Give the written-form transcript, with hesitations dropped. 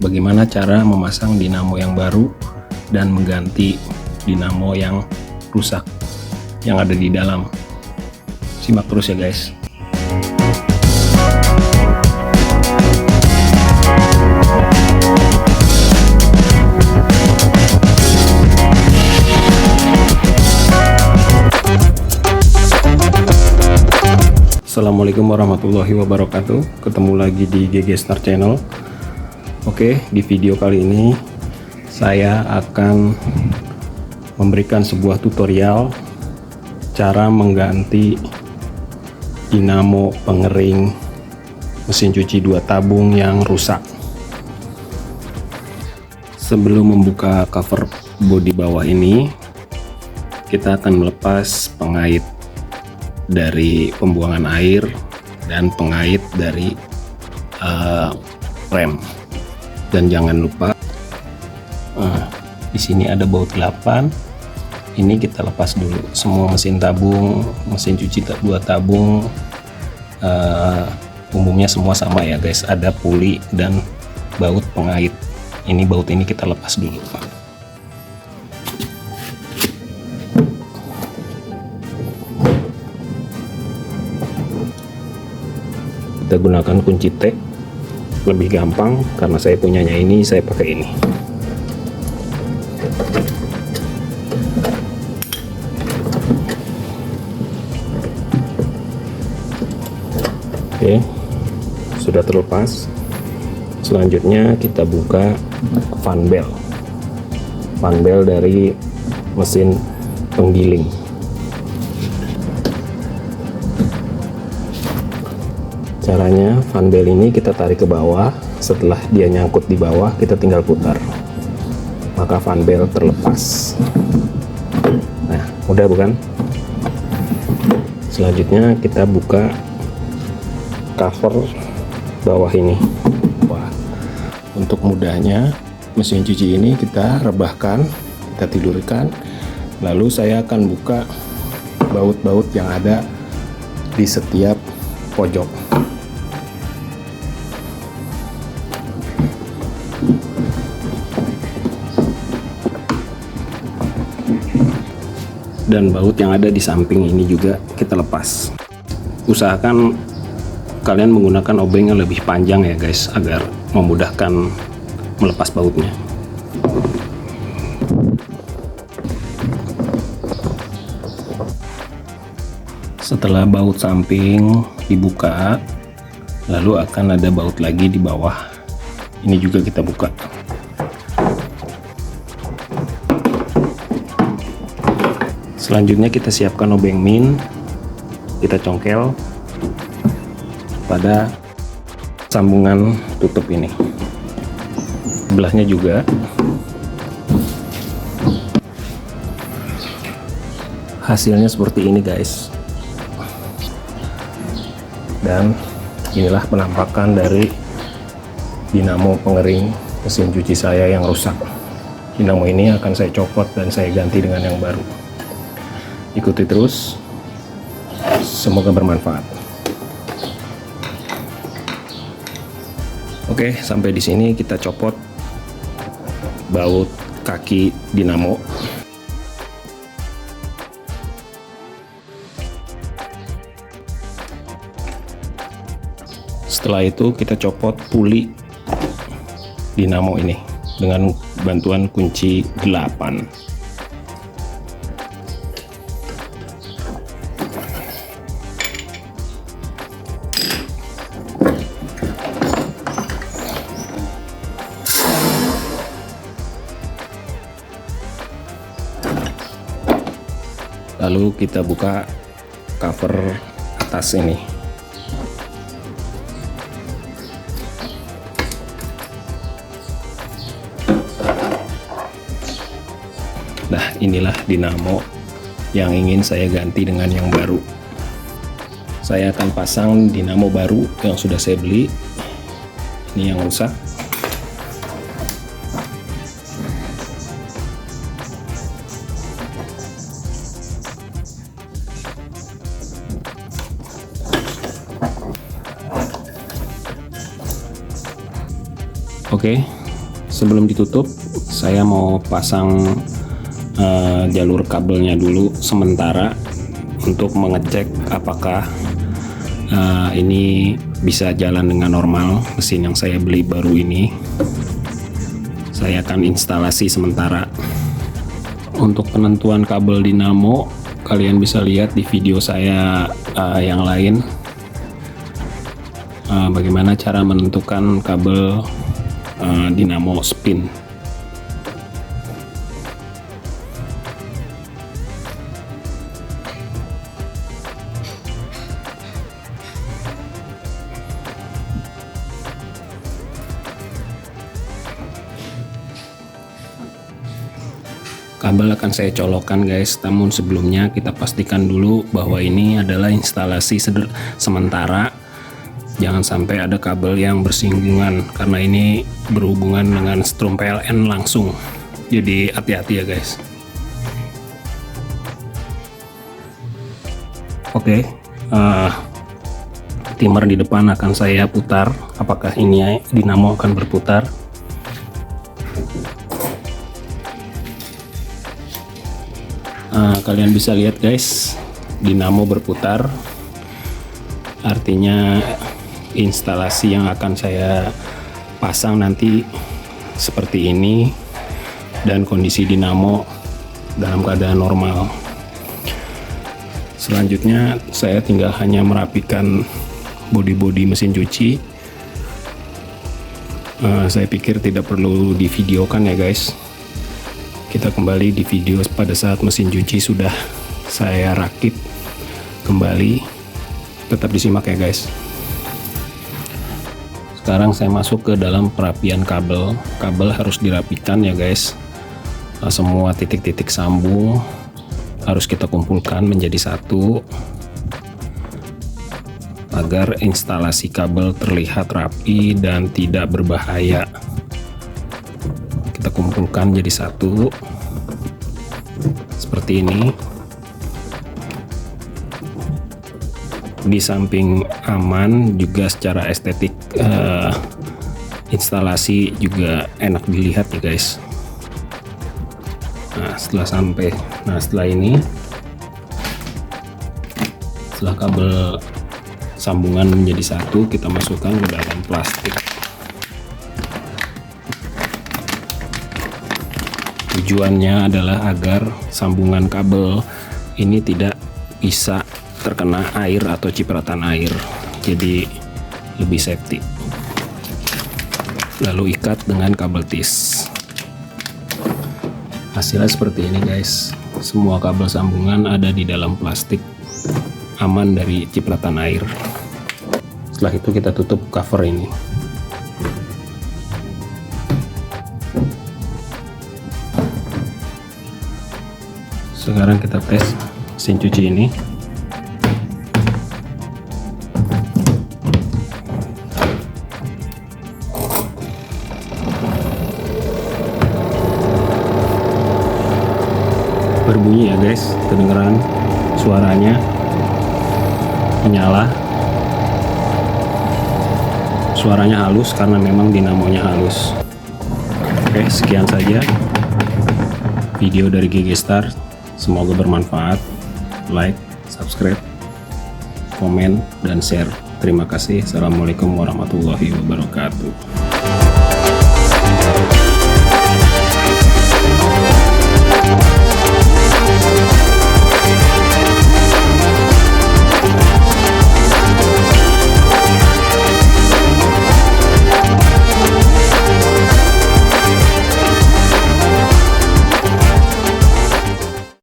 bagaimana cara memasang dinamo yang baru dan mengganti dinamo yang rusak yang ada di dalam. Simak terus ya guys. Assalamualaikum warahmatullahi wabarakatuh. Ketemu lagi di GG Star Channel. Oke, di video kali ini saya akan memberikan sebuah tutorial cara mengganti dinamo pengering mesin cuci 2 tabung yang rusak. Sebelum membuka cover bodi bawah ini, kita akan melepas pengait dari pembuangan air dan pengait dari rem. Dan jangan lupa di sini ada baut 8. Ini kita lepas dulu. Semua mesin tabung, mesin cuci 2 tabung umumnya semua sama ya guys, ada puli dan baut pengait. Ini baut ini kita lepas dulu. Kita gunakan kunci T, lebih gampang karena saya punyanya ini, saya pakai ini. Oke, sudah terlepas. Selanjutnya kita buka fan bell dari mesin penggiling. Caranya, fan bell ini kita tarik ke bawah. Setelah dia nyangkut di bawah, kita tinggal putar, maka fan bell terlepas. Nah, mudah bukan? Selanjutnya kita buka cover bawah ini. Wah, untuk mudahnya mesin cuci ini kita rebahkan, kita tidurkan. Lalu saya akan buka baut-baut yang ada di setiap pojok. Dan baut yang ada di samping ini juga kita lepas. Usahakan kalian menggunakan obeng yang lebih panjang ya guys, agar memudahkan melepas bautnya. Setelah baut samping dibuka, lalu akan ada baut lagi di bawah. Ini juga kita buka. Selanjutnya kita siapkan obeng min, kita congkel pada sambungan tutup ini. Sebelahnya juga. Hasilnya seperti ini guys. Dan inilah penampakan dari dinamo pengering mesin cuci saya yang rusak. Dinamo ini akan saya copot dan saya ganti dengan yang baru. Ikuti terus, semoga bermanfaat. Oke, sampai di sini kita copot baut kaki dinamo. Setelah itu kita copot puli dinamo ini dengan bantuan kunci 8. Lalu kita buka cover atas ini. Nah, inilah dinamo yang ingin saya ganti dengan yang baru. Saya akan pasang dinamo baru yang sudah saya beli. Ini yang rusak. Oke, Sebelum ditutup, saya mau pasang jalur kabelnya dulu sementara untuk mengecek apakah ini bisa jalan dengan normal. Mesin yang saya beli baru ini saya akan instalasi sementara. Untuk penentuan kabel dinamo, kalian bisa lihat di video saya yang lain, bagaimana cara menentukan kabel dinamo spin. Kabel akan saya colokkan guys, namun sebelumnya kita pastikan dulu bahwa ini adalah instalasi sementara. Jangan sampai ada kabel yang bersinggungan, karena ini berhubungan dengan strum PLN langsung. Jadi hati-hati ya guys. Oke, timer di depan akan saya putar. Apakah ini dinamo akan berputar? Kalian bisa lihat guys, dinamo berputar, artinya instalasi yang akan saya pasang nanti seperti ini, dan kondisi dinamo dalam keadaan normal. Selanjutnya saya tinggal hanya merapikan bodi-bodi mesin cuci. Saya pikir tidak perlu divideokan ya guys. Kita kembali di video pada saat mesin cuci sudah saya rakit kembali. Tetap disimak ya guys. Sekarang saya masuk ke dalam perapian kabel. Kabel harus dirapikan ya guys. Semua titik-titik sambung harus kita kumpulkan menjadi satu agar instalasi kabel terlihat rapi dan tidak berbahaya. Kita kumpulkan jadi satu seperti ini. Di samping aman, juga secara estetik instalasi juga enak dilihat ya guys. Setelah ini, setelah kabel sambungan menjadi satu, kita masukkan ke dalam plastik. Tujuannya adalah agar sambungan kabel ini tidak bisa terkena air atau cipratan air, jadi lebih safety. Lalu ikat dengan kabel tis. Hasilnya seperti ini guys. Semua kabel sambungan ada di dalam plastik, aman dari cipratan air. Setelah itu kita tutup cover ini. Sekarang kita tes mesin cuci ini. Berbunyi ya guys, kedengeran suaranya menyala. Suaranya halus karena memang dinamonya halus. Oke, sekian saja video dari GG Star. Semoga bermanfaat. Like, subscribe, komen, dan share. Terima kasih. Assalamualaikum warahmatullahi wabarakatuh.